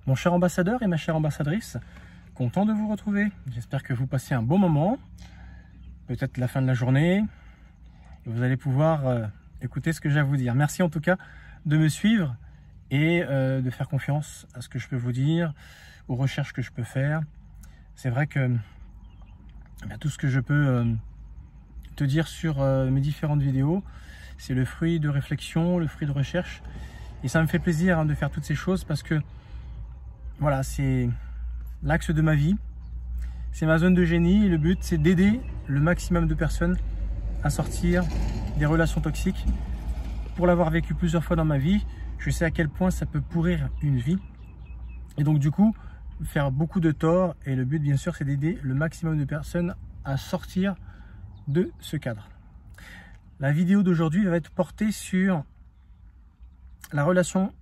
Mon cher ambassadeur et ma chère ambassadrice, content de vous retrouver. J'espère que vous passez un bon moment, peut-être la fin de la journée, et vous allez pouvoir écouter ce que j'ai à vous dire. Merci en tout cas de me suivre et de faire confiance à ce que je peux vous dire, aux recherches que je peux faire. C'est vrai que tout ce que je peux te dire sur mes différentes vidéos, c'est le fruit de réflexion, le fruit de recherche. Et ça me fait plaisir de faire toutes ces choses parce que voilà, c'est l'axe de ma vie, c'est ma zone de génie et le but c'est d'aider le maximum de personnes à sortir des relations toxiques. Pour l'avoir vécu plusieurs fois dans ma vie, je sais à quel point ça peut pourrir une vie et donc du coup faire beaucoup de tort, et le but bien sûr c'est d'aider le maximum de personnes à sortir de ce cadre. La vidéo d'aujourd'hui va être portée sur la relation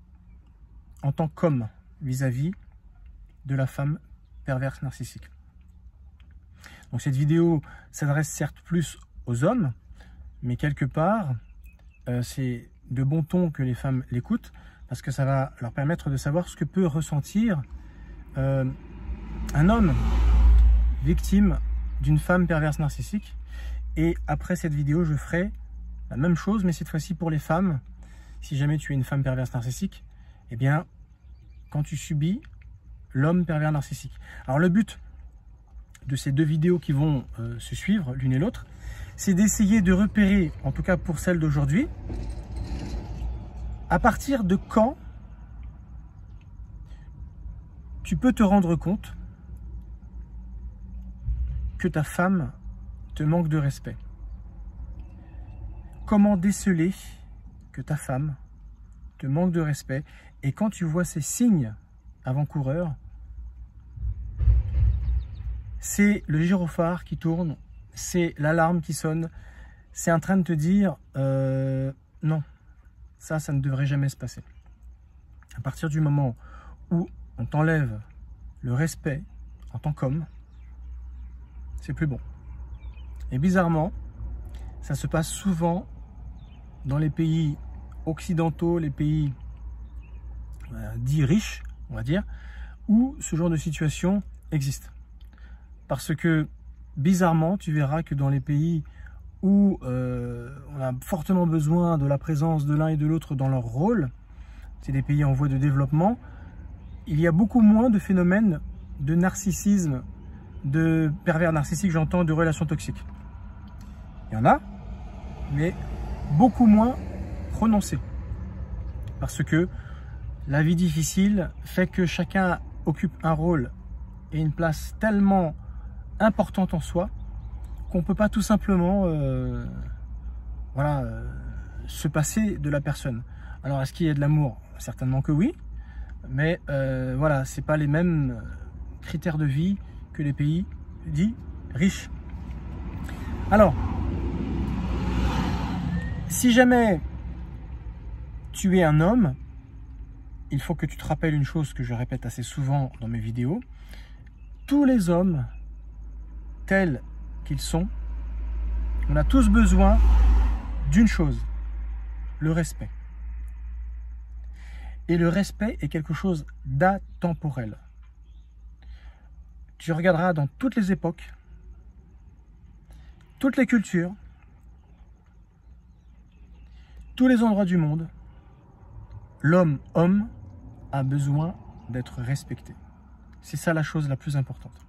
en tant qu'homme vis-à-vis de la femme perverse narcissique. Donc cette vidéo s'adresse certes plus aux hommes, mais quelque part c'est de bon ton que les femmes l'écoutent, parce que ça va leur permettre de savoir ce que peut ressentir un homme victime d'une femme perverse narcissique. Et après cette vidéo, je ferai la même chose, mais cette fois-ci pour les femmes. Si jamais tu es une femme perverse narcissique, eh bien, quand tu subis l'homme pervers narcissique. Alors le but de ces deux vidéos qui vont se suivre l'une et l'autre, c'est d'essayer de repérer, en tout cas pour celle d'aujourd'hui, à partir de quand tu peux te rendre compte que ta femme te manque de respect. Comment déceler que ta femme te manque de respect, et quand tu vois ces signes avant-coureurs, c'est le gyrophare qui tourne, c'est l'alarme qui sonne, c'est en train de te dire non, ça ne devrait jamais se passer. À partir du moment où on t'enlève le respect en tant qu'homme, c'est plus bon. Et bizarrement, ça se passe souvent dans les pays occidentaux, les pays dits riches, on va dire, où ce genre de situation existe. Parce que bizarrement, tu verras que dans les pays où on a fortement besoin de la présence de l'un et de l'autre dans leur rôle, c'est des pays en voie de développement, il y a beaucoup moins de phénomènes de narcissisme, de pervers narcissique, j'entends, de relations toxiques. Il y en a, mais beaucoup moins prononcés. Parce que la vie difficile fait que chacun occupe un rôle et une place tellement importante en soi qu'on ne peut pas tout simplement se passer de la personne. Alors, est-ce qu'il y a de l'amour? Certainement que oui, mais voilà, ce n'est pas les mêmes critères de vie que les pays dits riches. Alors, si jamais tu es un homme, il faut que tu te rappelles une chose que je répète assez souvent dans mes vidéos. Tous les hommes, tels qu'ils sont, on a tous besoin d'une chose, le respect. Et le respect est quelque chose d'atemporel. Tu regarderas dans toutes les époques, toutes les cultures, tous les endroits du monde, l'homme a besoin d'être respecté. C'est ça la chose la plus importante.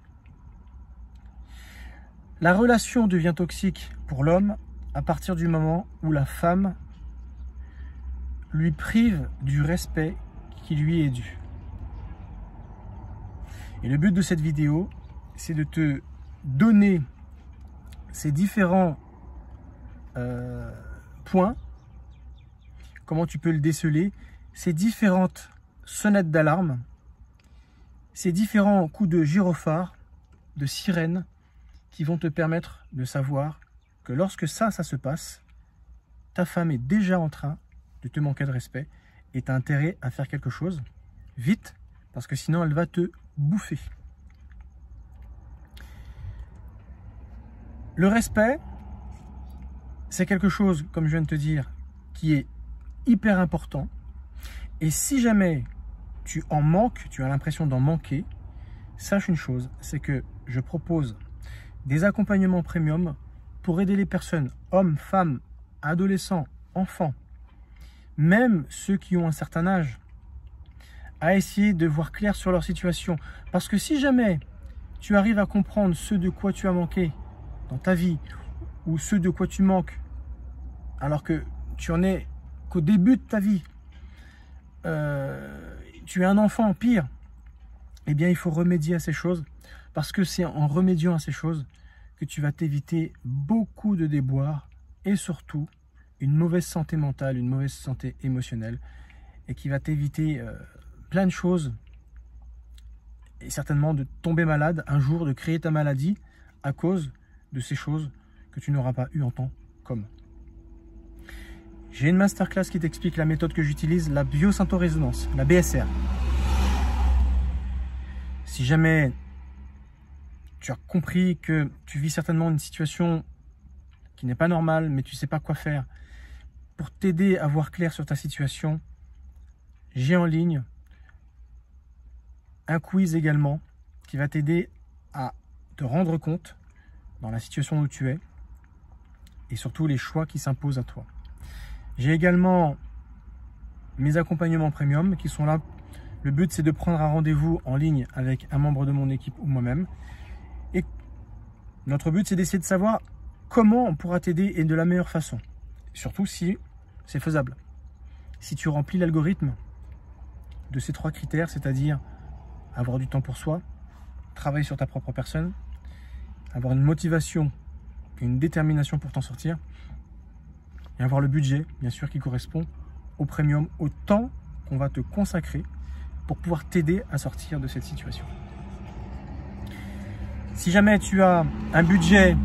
La relation devient toxique pour l'homme à partir du moment où la femme lui prive du respect qui lui est dû. Et le but de cette vidéo, c'est de te donner ces différents points, comment tu peux le déceler, ces différentes sonnettes d'alarme, ces différents coups de gyrophare, de sirène, qui vont te permettre de savoir que lorsque ça se passe, ta femme est déjà en train de te manquer de respect et tu as intérêt à faire quelque chose vite, parce que sinon elle va te bouffer. Le respect, c'est quelque chose, comme je viens de te dire, qui est hyper important. Et si jamais tu en manques, tu as l'impression d'en manquer, sache une chose, c'est que je propose des accompagnements premium pour aider les personnes, hommes, femmes, adolescents, enfants, même ceux qui ont un certain âge, à essayer de voir clair sur leur situation. Parce que si jamais tu arrives à comprendre ce de quoi tu as manqué dans ta vie, ou ce de quoi tu manques, alors que tu en es qu'au début de ta vie, tu es un enfant, pire, eh bien il faut remédier à ces choses, parce que c'est en remédiant à ces choses que tu vas t'éviter beaucoup de déboires, et surtout une mauvaise santé mentale, une mauvaise santé émotionnelle, et qui va t'éviter plein de choses, et certainement de tomber malade un jour, de créer ta maladie à cause de ces choses que tu n'auras pas eu en temps commun. J'ai une masterclass qui t'explique la méthode que j'utilise, la biosynthorésonance, la BSR. Si jamais tu as compris que tu vis certainement une situation qui n'est pas normale, mais tu ne sais pas quoi faire, pour t'aider à voir clair sur ta situation, j'ai en ligne un quiz également qui va t'aider à te rendre compte dans la situation où tu es et surtout les choix qui s'imposent à toi. J'ai également mes accompagnements premium qui sont là. Le but, c'est de prendre un rendez-vous en ligne avec un membre de mon équipe ou moi-même. Et notre but, c'est d'essayer de savoir comment on pourra t'aider et de la meilleure façon. Surtout si c'est faisable. Si tu remplis l'algorithme de ces 3 critères, c'est-à-dire avoir du temps pour soi, travailler sur ta propre personne, avoir une motivation et une détermination pour t'en sortir, et avoir le budget, bien sûr, qui correspond au premium, au temps qu'on va te consacrer pour pouvoir t'aider à sortir de cette situation. Si jamais tu as un budget,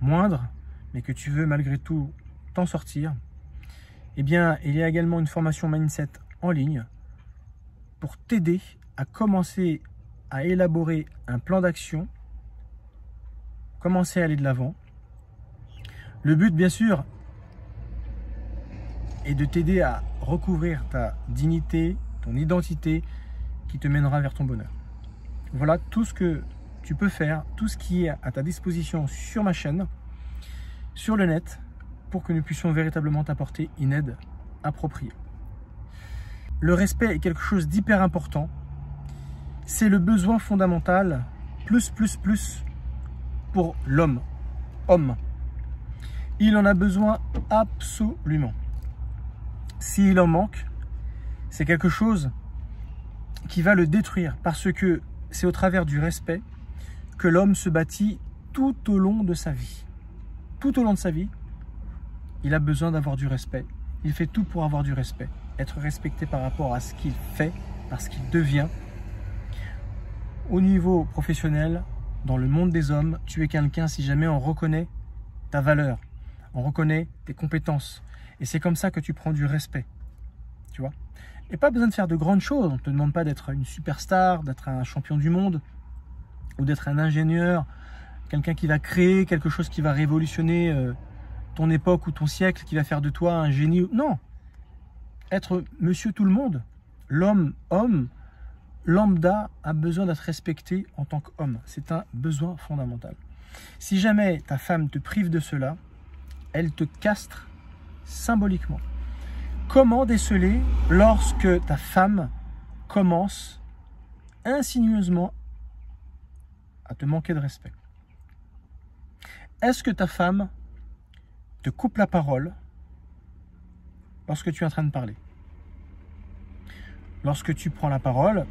moindre, mais que tu veux malgré tout t'en sortir, eh bien, il y a également une formation mindset en ligne pour t'aider à commencer à élaborer un plan d'action, commencer à aller de l'avant. Le but, bien sûr, est de t'aider à recouvrir ta dignité, ton identité qui te mènera vers ton bonheur. Voilà tout ce que tu peux faire, tout ce qui est à ta disposition sur ma chaîne, sur le net, pour que nous puissions véritablement t'apporter une aide appropriée. Le respect est quelque chose d'hyper important. C'est le besoin fondamental, plus, pour l'homme, homme. Il en a besoin absolument. S'il en manque, c'est quelque chose qui va le détruire, parce que c'est au travers du respect que l'homme se bâtit tout au long de sa vie. Tout au long de sa vie, il a besoin d'avoir du respect. Il fait tout pour avoir du respect. Être respecté par rapport à ce qu'il fait, par ce qu'il devient. Au niveau professionnel, dans le monde des hommes, tu es quelqu'un si jamais on reconnaît ta valeur, on reconnaît tes compétences. Et c'est comme ça que tu prends du respect. Tu vois ? Et pas besoin de faire de grandes choses. On ne te demande pas d'être une superstar, d'être un champion du monde, ou d'être un ingénieur, quelqu'un qui va créer quelque chose qui va révolutionner ton époque ou ton siècle, qui va faire de toi un génie. Non. Être monsieur tout le monde, l'homme, homme, lambda a besoin d'être respecté en tant qu'homme. C'est un besoin fondamental. Si jamais ta femme te prive de cela, elle te castre symboliquement. Comment déceler lorsque ta femme commence insinueusement à te manquer de respect? Est-ce que ta femme te coupe la parole lorsque tu es en train de parler? Lorsque tu prends la parole,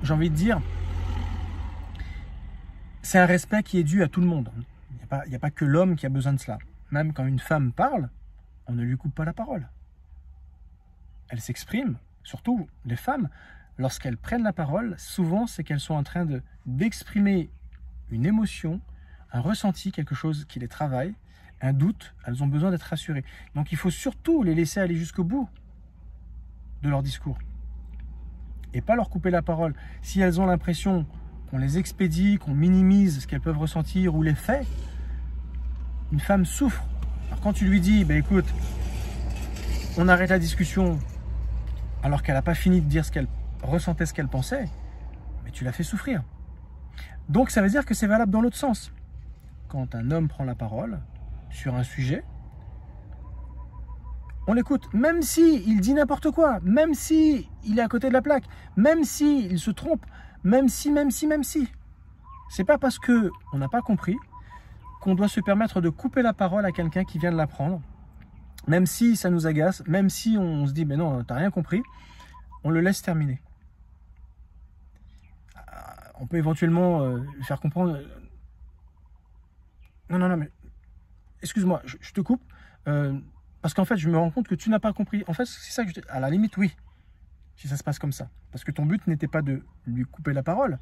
j'ai envie de dire, c'est un respect qui est dû à tout le monde. Il n'y a pas que l'homme qui a besoin de cela. Même quand une femme parle, on ne lui coupe pas la parole. Elle s'exprime, surtout les femmes, lorsqu'elles prennent la parole, souvent c'est qu'elles sont en train d'exprimer une émotion, un ressenti, quelque chose qui les travaille, un doute, elles ont besoin d'être rassurées. Donc il faut surtout les laisser aller jusqu'au bout de leur discours et pas leur couper la parole. Si elles ont l'impression qu'on les expédie, qu'on minimise ce qu'elles peuvent ressentir ou les faits, une femme souffre. Alors quand tu lui dis, écoute, on arrête la discussion, alors qu'elle n'a pas fini de dire ce qu'elle ressentait, ce qu'elle pensait, mais tu l'as fait souffrir. Donc ça veut dire que c'est valable dans l'autre sens. Quand un homme prend la parole sur un sujet, on l'écoute, même si il dit n'importe quoi, même si il est à côté de la plaque, même si il se trompe, même si. C'est pas parce que on n'a pas compris qu'on doit se permettre de couper la parole à quelqu'un qui vient de l'apprendre, même si ça nous agace, même si on se dit mais non, t'as rien compris, on le laisse terminer. On peut éventuellement lui faire comprendre. Non, mais excuse-moi, je te coupe. Parce qu'en fait, je me rends compte que tu n'as pas compris. En fait, c'est ça que je dis. À la limite, oui, si ça se passe comme ça. Parce que ton but n'était pas de lui couper la parole,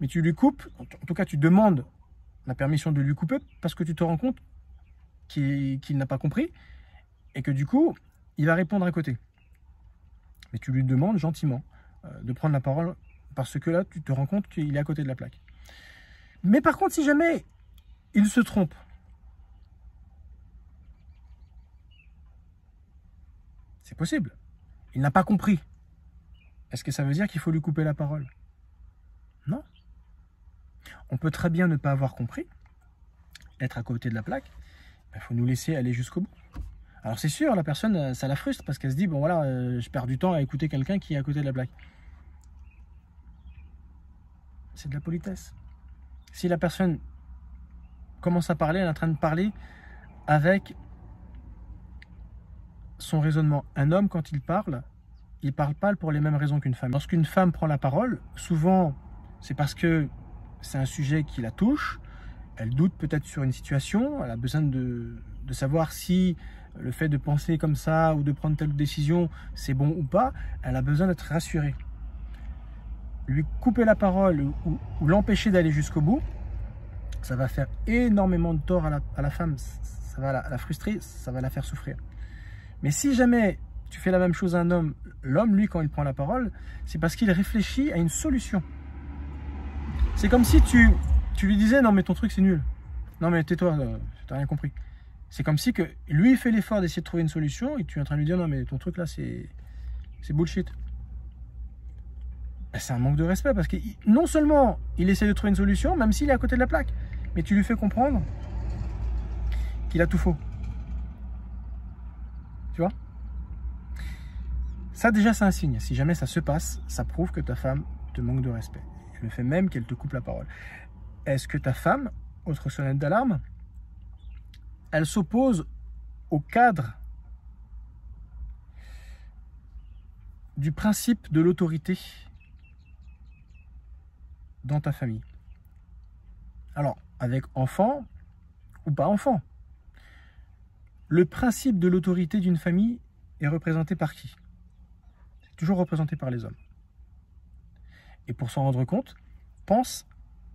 mais tu lui coupes, en tout cas, tu demandes la permission de lui couper parce que tu te rends compte qu'il n'a pas compris et que du coup, il va répondre à côté. Mais tu lui demandes gentiment de prendre la parole parce que là, tu te rends compte qu'il est à côté de la plaque. Mais par contre, si jamais il se trompe, c'est possible. Il n'a pas compris. Est-ce que ça veut dire qu'il faut lui couper la parole? Non. On peut très bien ne pas avoir compris, être à côté de la plaque. Il faut nous laisser aller jusqu'au bout. Alors c'est sûr, la personne, ça la frustre parce qu'elle se dit, bon voilà, je perds du temps à écouter quelqu'un qui est à côté de la plaque. C'est de la politesse. Si la personne commence à parler, elle est en train de parler avec son raisonnement. Un homme, quand il parle pas pour les mêmes raisons qu'une femme. Lorsqu'une femme prend la parole, souvent, c'est parce que c'est un sujet qui la touche, elle doute peut-être sur une situation, elle a besoin de savoir si le fait de penser comme ça ou de prendre telle décision, c'est bon ou pas, elle a besoin d'être rassurée. Lui couper la parole ou l'empêcher d'aller jusqu'au bout, ça va faire énormément de tort à la femme, ça va la frustrer, ça va la faire souffrir. Mais si jamais tu fais la même chose à un homme, l'homme, lui, quand il prend la parole, c'est parce qu'il réfléchit à une solution. C'est comme si tu lui disais, non mais ton truc c'est nul. Non mais tais-toi, t'as rien compris. C'est comme si que lui il fait l'effort d'essayer de trouver une solution et tu es en train de lui dire, non mais ton truc là c'est bullshit. C'est un manque de respect parce que non seulement il essaie de trouver une solution, même s'il est à côté de la plaque, mais tu lui fais comprendre qu'il a tout faux. Tu vois? Ça déjà c'est un signe. Si jamais ça se passe, ça prouve que ta femme te manque de respect. Le fait même qu'elle te coupe la parole. Est-ce que ta femme, autre sonnette d'alarme, elle s'oppose au cadre du principe de l'autorité dans ta famille? Alors, avec enfant ou pas enfant, le principe de l'autorité d'une famille est représenté par qui? C'est toujours représenté par les hommes. Et pour s'en rendre compte, pense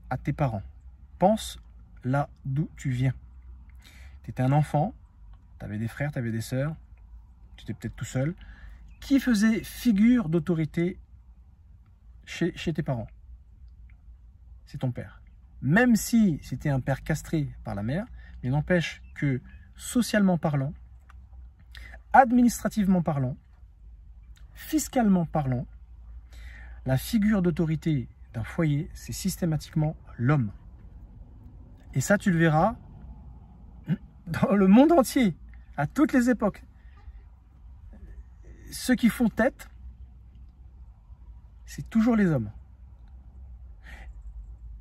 à tes parents. Pense là d'où tu viens. Tu étais un enfant, tu avais des frères, tu avais des sœurs, tu étais peut-être tout seul. Qui faisait figure d'autorité chez tes parents? C'est ton père. Même si c'était un père castré par la mère, mais n'empêche que socialement parlant, administrativement parlant, fiscalement parlant, la figure d'autorité d'un foyer, c'est systématiquement l'homme. Et ça, tu le verras dans le monde entier, à toutes les époques. Ceux qui font tête, c'est toujours les hommes.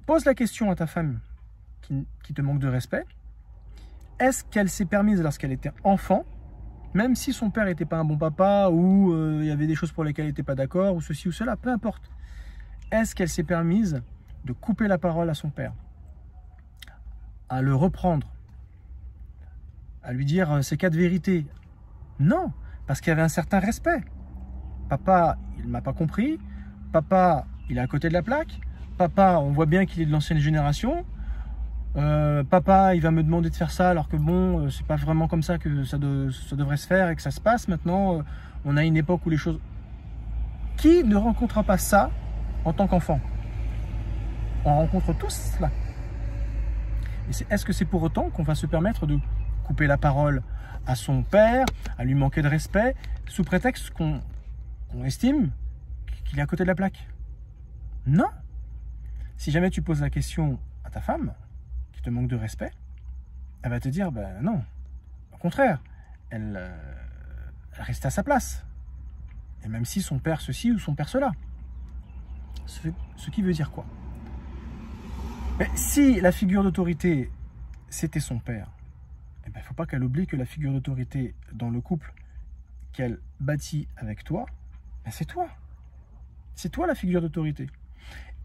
Pose la question à ta femme qui te manque de respect. Est-ce qu'elle s'est permise lorsqu'elle était enfant, même si son père n'était pas un bon papa ou il y avait des choses pour lesquelles elle n'était pas d'accord ou ceci ou cela, peu importe. Est-ce qu'elle s'est permise de couper la parole à son père, à le reprendre, à lui dire ses quatre vérités? Non, parce qu'il y avait un certain respect. Papa, il ne m'a pas compris. Papa, il est à côté de la plaque. Papa, on voit bien qu'il est de l'ancienne génération. Papa, il va me demander de faire ça alors que bon, c'est pas vraiment comme ça que ça devrait se faire et que ça se passe. Maintenant, on a une époque où les choses... Qui ne rencontre pas ça en tant qu'enfant? On rencontre tous cela. Est-ce que c'est pour autant qu'on va se permettre de couper la parole à son père, à lui manquer de respect, sous prétexte qu'on on estime qu'il est à côté de la plaque. Non. Si jamais tu poses la question à ta femme, qui te manque de respect, elle va te dire, ben non, au contraire, elle reste à sa place. Et même si son père ceci ou son père cela. Ce qui veut dire quoi? Mais si la figure d'autorité, c'était son père, il ne faut pas qu'elle oublie que la figure d'autorité dans le couple qu'elle bâtit avec toi, ben c'est toi. C'est toi la figure d'autorité.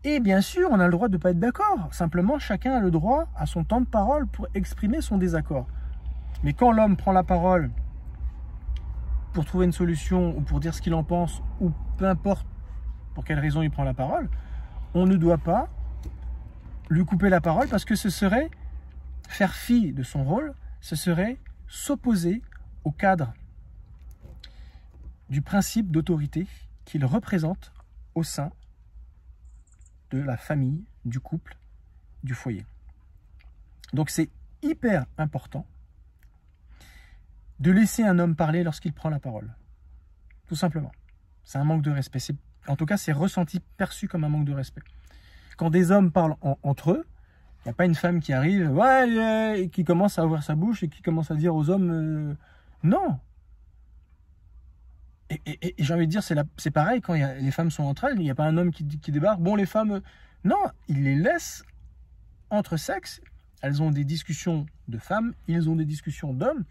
Et bien sûr, on a le droit de ne pas être d'accord. Simplement, chacun a le droit à son temps de parole pour exprimer son désaccord. Mais quand l'homme prend la parole pour trouver une solution ou pour dire ce qu'il en pense, ou peu importe pour quelle raison il prend la parole, on ne doit pas lui couper la parole parce que ce serait faire fi de son rôle, ce serait s'opposer au cadre du principe d'autorité qu'il représente au sein de la famille, du couple, du foyer. Donc c'est hyper important de laisser un homme parler lorsqu'il prend la parole. Tout simplement. C'est un manque de respect. En tout cas, c'est ressenti, perçu comme un manque de respect. Quand des hommes parlent entre eux, il n'y a pas une femme qui arrive, ouais, et qui commence à ouvrir sa bouche et qui commence à dire aux hommes, non. Et j'ai envie de dire, c'est pareil, quand les femmes sont entre elles, il n'y a pas un homme qui débarque, bon, les femmes, non, il les laisse entre sexes, elles ont des discussions de femmes, ils ont des discussions d'hommes.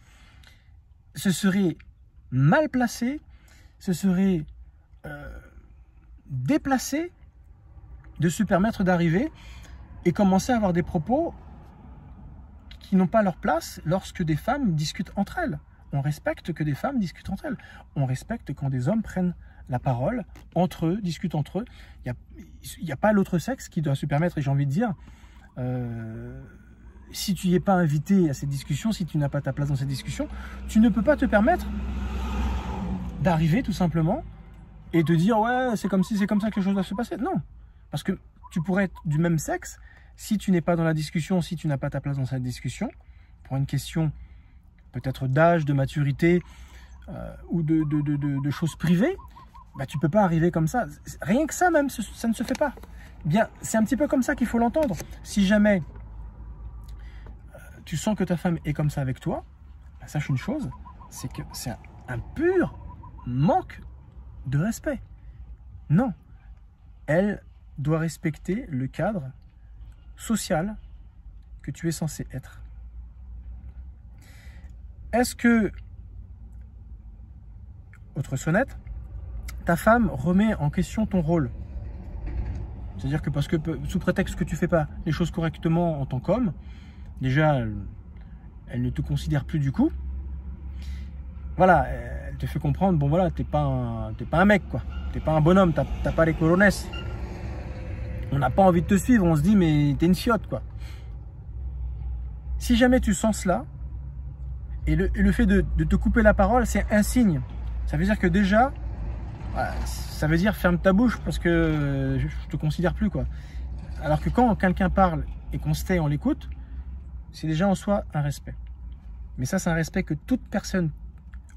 Ce serait mal placé, ce serait déplacé de se permettre d'arriver et commencer à avoir des propos qui n'ont pas leur place lorsque des femmes discutent entre elles. On respecte que des femmes discutent entre elles. On respecte quand des hommes prennent la parole entre eux, discutent entre eux. Il n'y a pas l'autre sexe qui doit se permettre, et j'ai envie de dire, si tu n'y es pas invité à cette discussion, si tu n'as pas ta place dans cette discussion, tu ne peux pas te permettre d'arriver tout simplement et de dire ouais, c'est comme si c'est comme ça que les choses doivent se passer. Non, parce que tu pourrais être du même sexe si tu n'es pas dans la discussion, si tu n'as pas ta place dans cette discussion, pour une question peut-être d'âge, de maturité ou de choses privées, bah, tu ne peux pas arriver comme ça. Rien que ça même, ça ne se fait pas. Bien, c'est un petit peu comme ça qu'il faut l'entendre. Si jamais tu sens que ta femme est comme ça avec toi, bah, sache une chose, c'est que c'est un pur manque de respect. Non, elle doit respecter le cadre social que tu es censé être. Est-ce que, autre sonnette, ta femme remet en question ton rôle? C'est-à-dire que parce que sous prétexte que tu ne fais pas les choses correctement en tant qu'homme, déjà, elle ne te considère plus du coup. Voilà, elle te fait comprendre, bon voilà, t'es pas un mec, quoi. T'es pas un bonhomme, t'as pas les colonnes. On n'a pas envie de te suivre, on se dit, mais t'es une chiotte, quoi. Si jamais tu sens cela, et le fait de te couper la parole, c'est un signe. Ça veut dire que déjà, ça veut dire ferme ta bouche parce que je te considère plus, quoi. Alors que quand quelqu'un parle et qu'on se tait, on l'écoute, c'est déjà en soi un respect. Mais ça, c'est un respect que toute personne,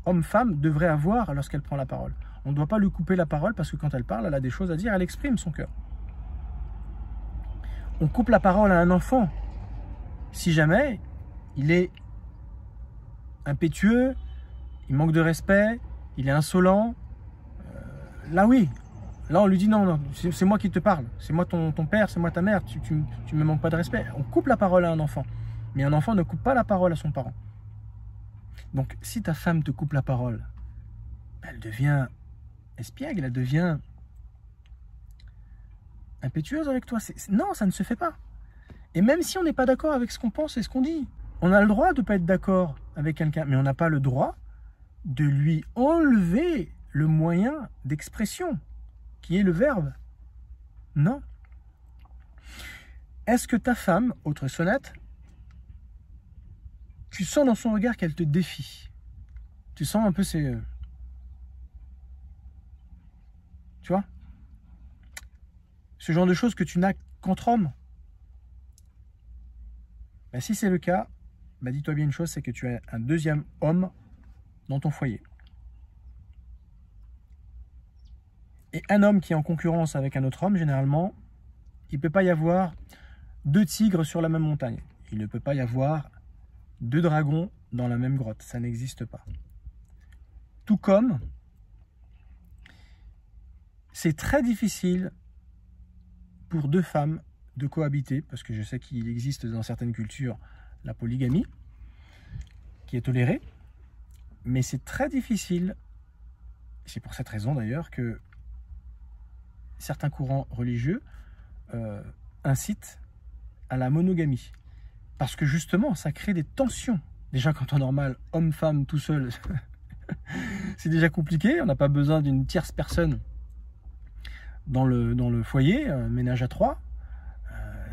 homme-femme, devrait avoir lorsqu'elle prend la parole. On ne doit pas lui couper la parole parce que quand elle parle, elle a des choses à dire, elle exprime son cœur. On coupe la parole à un enfant si jamais il est impétueux, il manque de respect, il est insolent. Là oui, là on lui dit non, c'est moi qui te parle, c'est moi ton père, c'est moi ta mère, tu me manques pas de respect. On coupe la parole à un enfant, mais un enfant ne coupe pas la parole à son parent. Donc si ta femme te coupe la parole, elle devient espiègle, elle devient impétueuse avec toi. Non, ça ne se fait pas. Et même si on n'est pas d'accord avec ce qu'on pense et ce qu'on dit, on a le droit de ne pas être d'accord avec quelqu'un, mais on n'a pas le droit de lui enlever le moyen d'expression, qui est le verbe. Non. Est-ce que ta femme, autre sonnette, tu sens dans son regard qu'elle te défie? Tu sens un peu ces... Tu vois? Ce genre de choses que tu n'as qu'entre hommes. Ben, si c'est le cas, ben, dis-toi bien une chose, c'est que tu as un deuxième homme dans ton foyer. Et un homme qui est en concurrence avec un autre homme, généralement, il ne peut pas y avoir 2 tigres sur la même montagne. Il ne peut pas y avoir 2 dragons dans la même grotte. Ça n'existe pas. Tout comme c'est très difficile pour 2 femmes de cohabiter, parce que je sais qu'il existe dans certaines cultures la polygamie, qui est tolérée, mais c'est très difficile, c'est pour cette raison d'ailleurs que certains courants religieux incitent à la monogamie, parce que justement ça crée des tensions. Déjà qu'en temps normal, homme-femme tout seul, c'est déjà compliqué, on n'a pas besoin d'une tierce personne dans le foyer, un ménage à 3,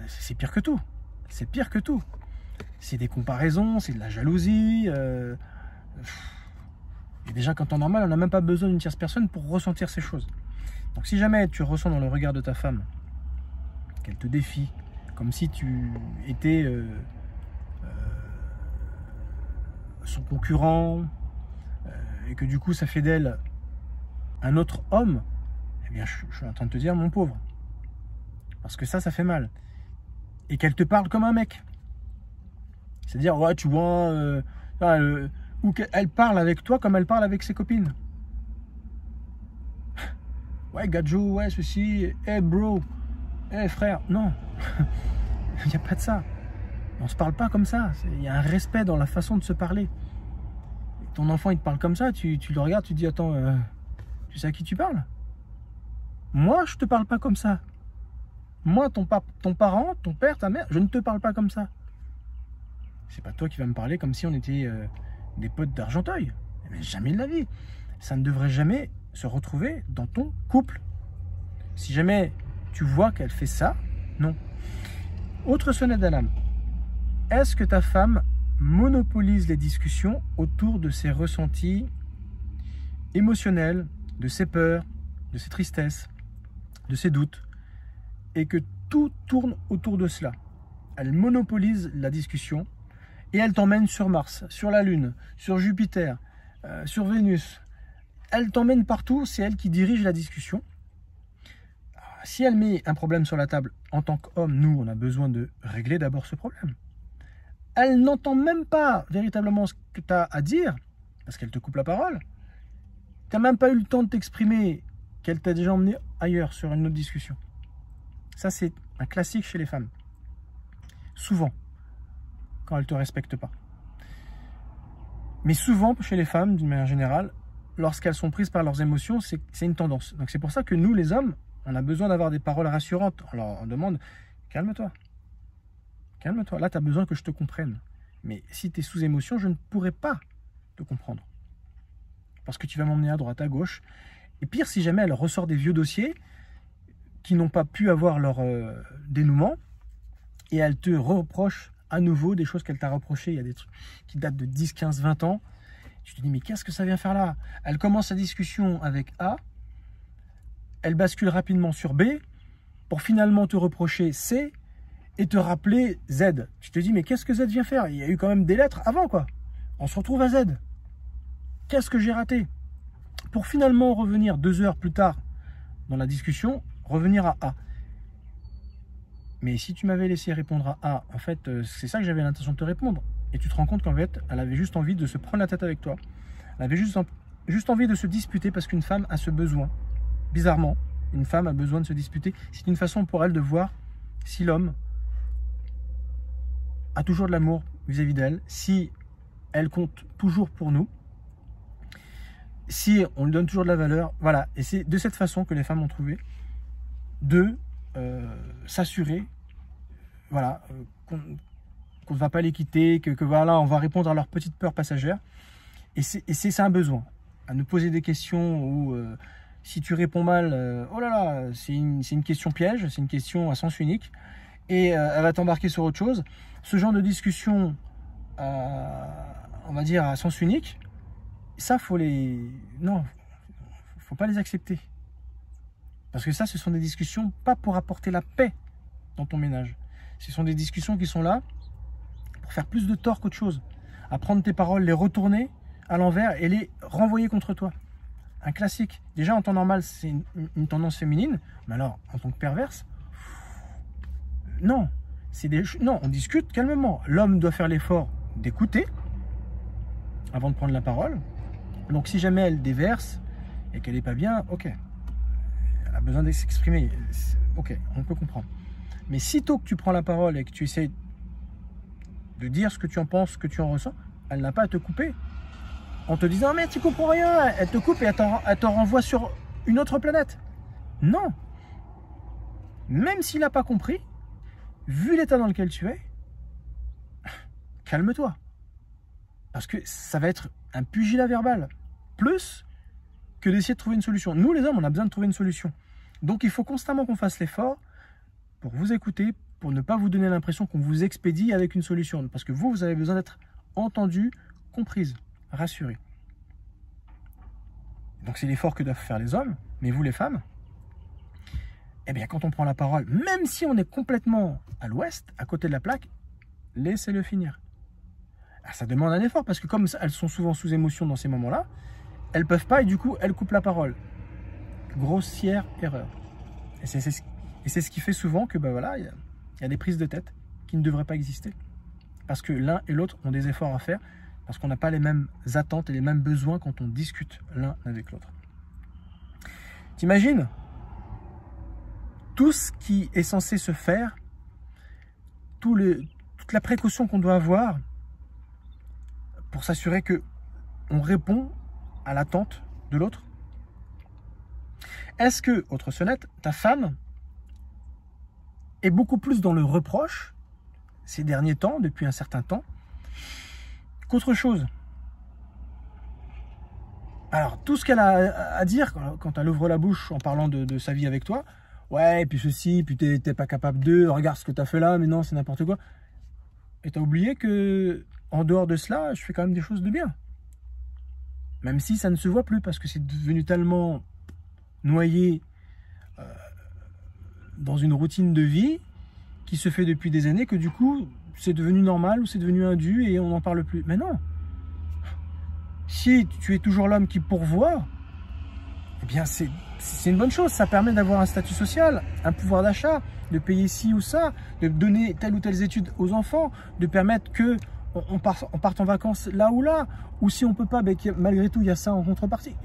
c'est pire que tout. C'est pire que tout. C'est des comparaisons, c'est de la jalousie. Et déjà qu'en temps normal, on n'a même pas besoin d'une tierce personne pour ressentir ces choses. Donc si jamais tu ressens dans le regard de ta femme qu'elle te défie, comme si tu étais son concurrent, et que du coup ça fait d'elle un autre homme, eh bien je suis en train de te dire, mon pauvre, parce que ça fait mal. Et qu'elle te parle comme un mec. C'est-à-dire, ouais, tu vois, ou qu'elle parle avec toi comme elle parle avec ses copines. Ouais, gadjo, ouais, ceci, hey bro, hey frère. Non, il n'y a pas de ça. On ne se parle pas comme ça. Il y a un respect dans la façon de se parler. Et ton enfant, il te parle comme ça, tu le regardes, tu te dis, attends, tu sais à qui tu parles? Moi, je te parle pas comme ça. Moi, ton parent, ton père, ta mère, je ne te parle pas comme ça. C'est pas toi qui vas me parler comme si on était des potes d'Argenteuil. Mais jamais de la vie. Ça ne devrait jamais se retrouver dans ton couple. Si jamais tu vois qu'elle fait ça, non. Autre sonnette d'alarme. Est-ce que ta femme monopolise les discussions autour de ses ressentis émotionnels, de ses peurs, de ses tristesses, de ses doutes, et que tout tourne autour de cela? Elle monopolise la discussion et elle t'emmène sur Mars, sur la Lune, sur Jupiter, sur Vénus. Elle t'emmène partout, c'est elle qui dirige la discussion. Si elle met un problème sur la table, en tant qu'homme, nous, on a besoin de régler d'abord ce problème. Elle n'entend même pas véritablement ce que tu as à dire, parce qu'elle te coupe la parole. Tu n'as même pas eu le temps de t'exprimer, qu'elle t'a déjà emmené ailleurs sur une autre discussion. Ça, c'est un classique chez les femmes. Souvent, quand elles ne te respectent pas. Mais souvent, chez les femmes, d'une manière générale, lorsqu'elles sont prises par leurs émotions, c'est une tendance. Donc c'est pour ça que nous, les hommes, on a besoin d'avoir des paroles rassurantes. Alors on demande, calme-toi. Calme-toi. Là, tu as besoin que je te comprenne. Mais si tu es sous émotion, je ne pourrai pas te comprendre. Parce que tu vas m'emmener à droite, à gauche. Et pire, si jamais elle ressort des vieux dossiers qui n'ont pas pu avoir leur dénouement, et elle te reproche à nouveau des choses qu'elle t'a reprochées. Il y a des trucs qui datent de 10, 15, 20 ans. Tu te dis, mais qu'est-ce que ça vient faire là? Elle commence sa discussion avec A, elle bascule rapidement sur B, pour finalement te reprocher C, et te rappeler Z. Tu te dis, mais qu'est-ce que Z vient faire? Il y a eu quand même des lettres avant, quoi. On se retrouve à Z. Qu'est-ce que j'ai raté? Pour finalement revenir 2 heures plus tard dans la discussion, revenir à A. Mais si tu m'avais laissé répondre à A, en fait, c'est ça que j'avais l'intention de te répondre. Et tu te rends compte qu'en fait, elle avait juste envie de se prendre la tête avec toi. Elle avait juste envie de se disputer parce qu'une femme a ce besoin. Bizarrement, une femme a besoin de se disputer. C'est une façon pour elle de voir si l'homme a toujours de l'amour vis-à-vis d'elle, si elle compte toujours pour nous, si on lui donne toujours de la valeur. Voilà. Et c'est de cette façon que les femmes ont trouvé de s'assurer, voilà, qu'on ne va pas les quitter, que voilà, on va répondre à leurs petites peurs passagères. Et c'est un besoin. À nous poser des questions où si tu réponds mal, oh là là, c'est une question piège, c'est une question à sens unique, et elle va t'embarquer sur autre chose. Ce genre de discussion, on va dire à sens unique, ça, faut pas les accepter. Parce que ça, ce sont des discussions pas pour apporter la paix dans ton ménage. Ce sont des discussions qui sont là pour faire plus de tort qu'autre chose. À prendre tes paroles, les retourner à l'envers et les renvoyer contre toi. un classique. Déjà, en temps normal, c'est une tendance féminine. Mais alors, en tant que perverse, non. Non, on discute calmement. L'homme doit faire l'effort d'écouter avant de prendre la parole. Donc, si jamais elle déverse et qu'elle n'est pas bien, ok. Elle a besoin de s'exprimer. Ok, on peut comprendre. Mais sitôt que tu prends la parole et que tu essaies de dire ce que tu en penses, ce que tu en ressens, elle n'a pas à te couper. En te disant, mais tu comprends rien, elle te coupe et elle te renvoie sur une autre planète. Non. Même s'il n'a pas compris, vu l'état dans lequel tu es, calme-toi. Parce que ça va être un pugilat verbal. Plus que d'essayer de trouver une solution. Nous, les hommes, on a besoin de trouver une solution. Donc, il faut constamment qu'on fasse l'effort pour vous écouter, pour ne pas vous donner l'impression qu'on vous expédie avec une solution. Parce que vous avez besoin d'être entendu, comprise, rassuré. Donc, c'est l'effort que doivent faire les hommes, mais vous, les femmes, eh bien, quand on prend la parole, même si on est complètement à l'ouest, à côté de la plaque, laissez-le finir. Alors, ça demande un effort, parce que comme elles sont souvent sous émotion dans ces moments-là, elles ne peuvent pas, et du coup, elles coupent la parole. Grossière erreur. Et c'est ce qui fait souvent que, ben voilà, il y a des prises de tête qui ne devraient pas exister. Parce que l'un et l'autre ont des efforts à faire, parce qu'on n'a pas les mêmes attentes et les mêmes besoins quand on discute l'un avec l'autre. T'imagines tout ce qui est censé se faire, toute la précaution qu'on doit avoir pour s'assurer que on répond à l'attente de l'autre. Est-ce que, autre sonnette, ta femme est beaucoup plus dans le reproche ces derniers temps, depuis un certain temps, qu'autre chose? Alors, tout ce qu'elle a à dire quand elle ouvre la bouche en parlant de sa vie avec toi, ouais, puis ceci, puis t'es pas capable de, regarde ce que t'as fait là, mais non, c'est n'importe quoi. Et t'as oublié que, en dehors de cela, je fais quand même des choses de bien. Même si ça ne se voit plus, parce que c'est devenu tellement noyé dans une routine de vie qui se fait depuis des années que du coup, c'est devenu normal ou c'est devenu un dû et on n'en parle plus. Mais non. Si tu es toujours l'homme qui pourvoit, eh bien c'est une bonne chose. Ça permet d'avoir un statut social, un pouvoir d'achat, de payer ci ou ça, de donner telle ou telle étude aux enfants, de permettre que on parte en vacances là ou là, ou si on peut pas, ben, malgré tout, il y a ça en contrepartie.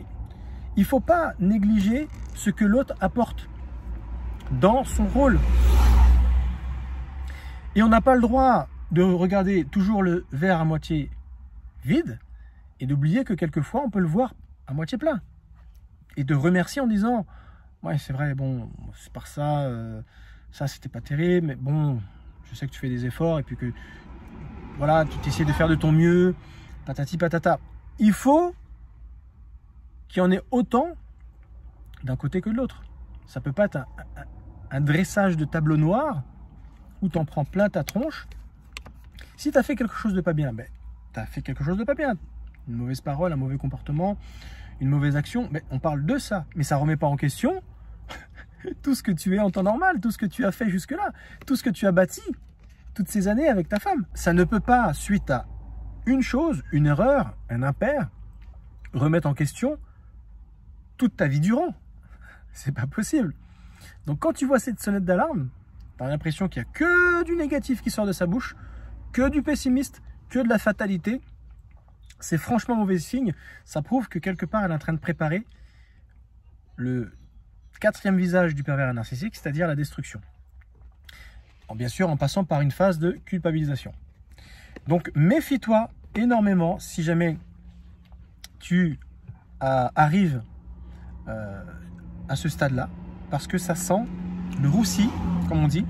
Il ne faut pas négliger ce que l'autre apporte dans son rôle. Et on n'a pas le droit de regarder toujours le verre à moitié vide et d'oublier que quelquefois on peut le voir à moitié plein. Et de remercier en disant, ouais c'est vrai, bon, c'est par ça, ça c'était pas terrible, mais bon, je sais que tu fais des efforts et puis que voilà, tu essaies de faire de ton mieux, patati patata. Il faut qu'il y en ait autant d'un côté que de l'autre. Ça peut pas être un dressage de tableau noir où tu en prends plein ta tronche. Si tu as fait quelque chose de pas bien, ben, tu as fait quelque chose de pas bien. Une mauvaise parole, un mauvais comportement, une mauvaise action, ben, on parle de ça. Mais ça ne remet pas en question tout ce que tu es en temps normal, tout ce que tu as fait jusque-là, tout ce que tu as bâti toutes ces années avec ta femme. Ça ne peut pas, suite à une chose, une erreur, un impair, remettre en question toute ta vie durant. C'est pas possible. Donc quand tu vois cette sonnette d'alarme, tu as l'impression qu'il n'y a que du négatif qui sort de sa bouche, que du pessimiste, que de la fatalité. C'est franchement mauvais signe. Ça prouve que quelque part, elle est en train de préparer le 4e visage du pervers narcissique, c'est-à-dire la destruction. Alors, bien sûr, en passant par une phase de culpabilisation. Donc, méfie-toi énormément si jamais tu arrives à ce stade-là, parce que ça sent le roussi, comme on dit,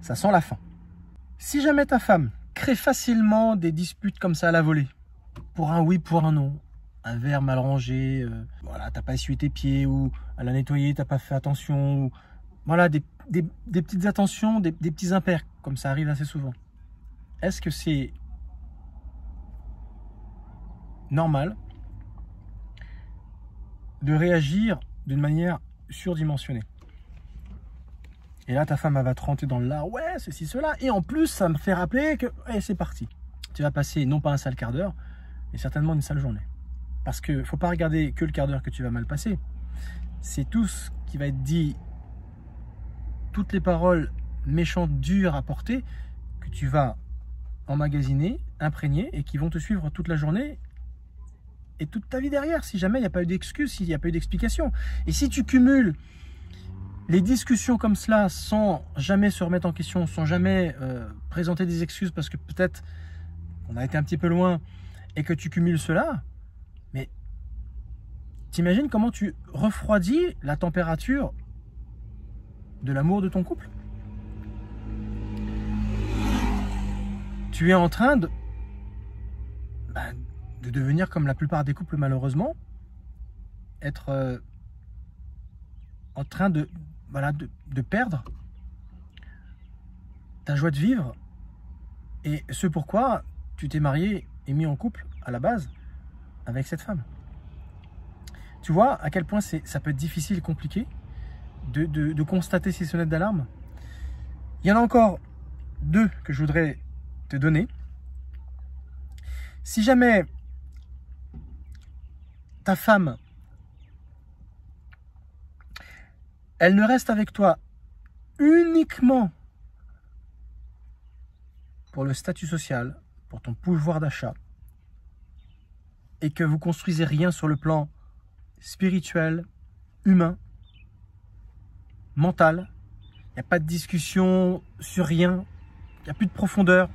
ça sent la fin. Si jamais ta femme crée facilement des disputes comme ça à la volée, pour un oui, pour un non, un verre mal rangé, voilà, t'as pas essuyé tes pieds, ou elle a nettoyé, t'as pas fait attention, ou, voilà, des petites attentions, des petits impairs, comme ça arrive assez souvent. Est-ce que c'est normal de réagir d'une manière surdimensionnée? Et là, ta femme, elle va te rentrer dans le lard, ouais, ceci, cela. Et en plus, ça me fait rappeler que, ouais, c'est parti. Tu vas passer, non pas un sale quart d'heure, mais certainement une sale journée. Parce qu'il ne faut pas regarder que le quart d'heure que tu vas mal passer. C'est tout ce qui va être dit, toutes les paroles méchantes, dures à porter, que tu vas emmagasiner, imprégner et qui vont te suivre toute la journée et toute ta vie derrière, si jamais il n'y a pas eu d'excuse, s'il n'y a pas eu d'explication. Et si tu cumules les discussions comme cela sans jamais se remettre en question, sans jamais présenter des excuses parce que peut-être on a été un petit peu loin et que tu cumules cela, mais t'imagines comment tu refroidis la température de l'amour de ton couple? Tu es en train de devenir comme la plupart des couples malheureusement, être en train de perdre ta joie de vivre et ce pourquoi tu t'es marié et mis en couple à la base avec cette femme. Tu vois à quel point ça peut être difficile et compliqué de constater ces sonnettes d'alarme. Il y en a encore deux que je voudrais te donner. Si jamais ta femme, elle ne reste avec toi uniquement pour le statut social, pour ton pouvoir d'achat, et que vous construisez rien sur le plan spirituel, humain, mental, il n'y a pas de discussion sur rien, il n'y a plus de profondeur,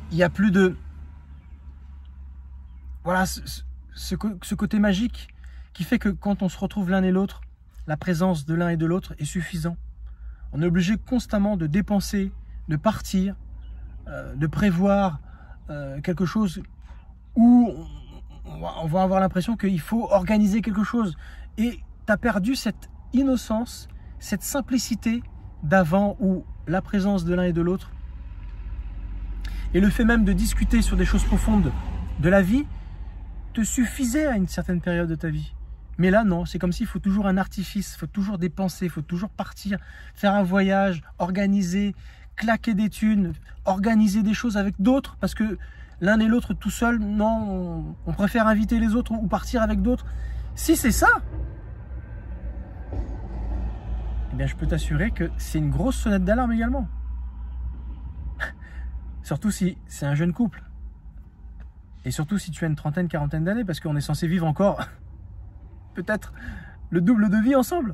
il n'y a plus de... Voilà, ce côté magique qui fait que quand on se retrouve l'un et l'autre, la présence de l'un et de l'autre est suffisant. On est obligé constamment de dépenser, de partir, de prévoir quelque chose où on va avoir l'impression qu'il faut organiser quelque chose. Et tu as perdu cette innocence, cette simplicité d'avant où la présence de l'un et de l'autre et le fait même de discuter sur des choses profondes de la vie te suffisait à une certaine période de ta vie. Mais là, non, c'est comme s'il faut toujours un artifice, il faut toujours dépenser, il faut toujours partir, faire un voyage, organiser, claquer des thunes, organiser des choses avec d'autres, parce que l'un et l'autre tout seul, non, on préfère inviter les autres ou partir avec d'autres. Si c'est ça, eh bien je peux t'assurer que c'est une grosse sonnette d'alarme également. Surtout si c'est un jeune couple. Et surtout si tu as une trentaine, quarantaine d'années, parce qu'on est censé vivre encore peut-être le double de vie ensemble.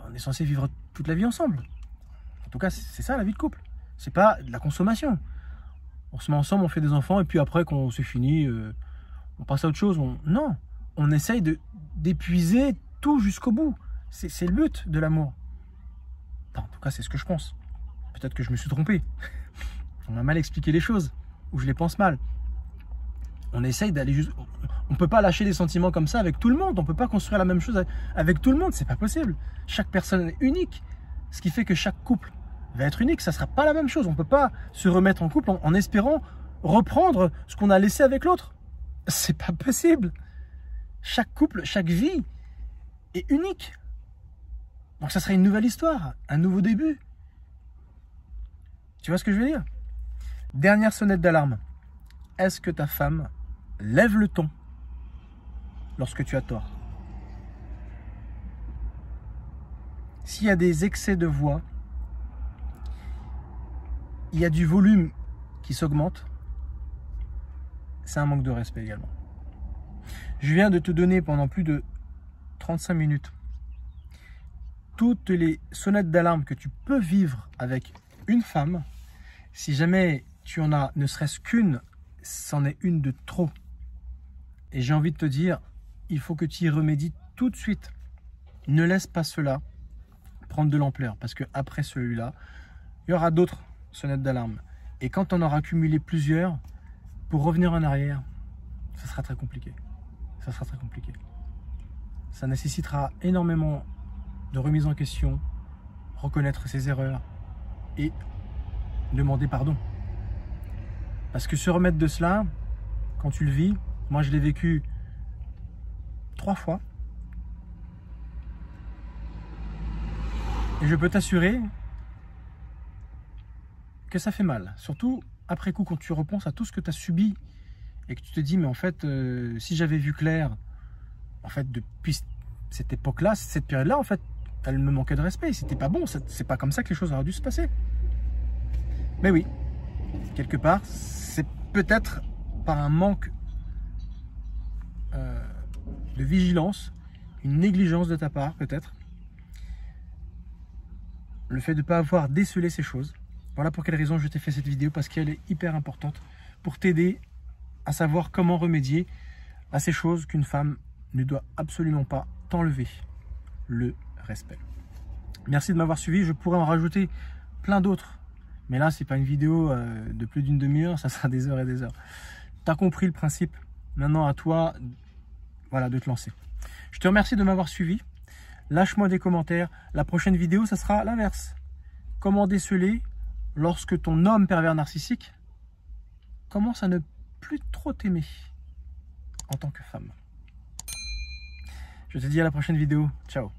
On est censé vivre toute la vie ensemble. En tout cas, c'est ça la vie de couple. C'est pas de la consommation. On se met ensemble, on fait des enfants, et puis après, quand c'est fini, on passe à autre chose. Non, on essaye d'épuiser tout jusqu'au bout. C'est le but de l'amour. En tout cas, c'est ce que je pense. Peut-être que je me suis trompé. On m'a mal expliqué les choses, ou je les pense mal. On essaye d'aller juste... On ne peut pas lâcher des sentiments comme ça avec tout le monde. On ne peut pas construire la même chose avec tout le monde. C'est pas possible. Chaque personne est unique. Ce qui fait que chaque couple va être unique. Ça ne sera pas la même chose. On ne peut pas se remettre en couple en espérant reprendre ce qu'on a laissé avec l'autre. C'est pas possible. Chaque couple, chaque vie est unique. Donc ça serait une nouvelle histoire, un nouveau début. Tu vois ce que je veux dire? Dernière sonnette d'alarme. Est-ce que ta femme lève le ton lorsque tu as tort? S'il y a des excès de voix, il y a du volume qui s'augmente, c'est un manque de respect également. Je viens de te donner pendant plus de 35 minutes toutes les sonnettes d'alarme que tu peux vivre avec une femme. Si jamais tu en as ne serait-ce qu'une, c'en est une de trop. Et j'ai envie de te dire, il faut que tu y remédies tout de suite. Ne laisse pas cela prendre de l'ampleur, parce qu'après celui-là, il y aura d'autres sonnettes d'alarme. Et quand on aura cumulé plusieurs, pour revenir en arrière, ça sera très compliqué. Ça sera très compliqué. Ça nécessitera énormément de remise en question, reconnaître ses erreurs et demander pardon. Parce que se remettre de cela, quand tu le vis, moi je l'ai vécu 3 fois. Et je peux t'assurer que ça fait mal. Surtout après coup, quand tu repenses à tout ce que tu as subi et que tu te dis, mais en fait, si j'avais vu clair, en fait, depuis cette époque-là, cette période-là, en fait, elle me manquait de respect. C'était pas bon. C'est pas comme ça que les choses auraient dû se passer. Mais oui, quelque part, c'est peut-être par un manque de vigilance, une négligence de ta part, peut-être. Le fait de ne pas avoir décelé ces choses. Voilà pour quelle raison je t'ai fait cette vidéo, parce qu'elle est hyper importante pour t'aider à savoir comment remédier à ces choses qu'une femme ne doit absolument pas t'enlever. Le respect. Merci de m'avoir suivi. Je pourrais en rajouter plein d'autres. Mais là, c'est pas une vidéo de plus d'une demi-heure, ça sera des heures et des heures. Tu as compris le principe. Maintenant, à toi, voilà, de te lancer. Je te remercie de m'avoir suivi. Lâche-moi des commentaires. La prochaine vidéo, ça sera l'inverse. Comment déceler lorsque ton homme pervers narcissique commence à ne plus trop t'aimer en tant que femme. Je te dis à la prochaine vidéo. Ciao.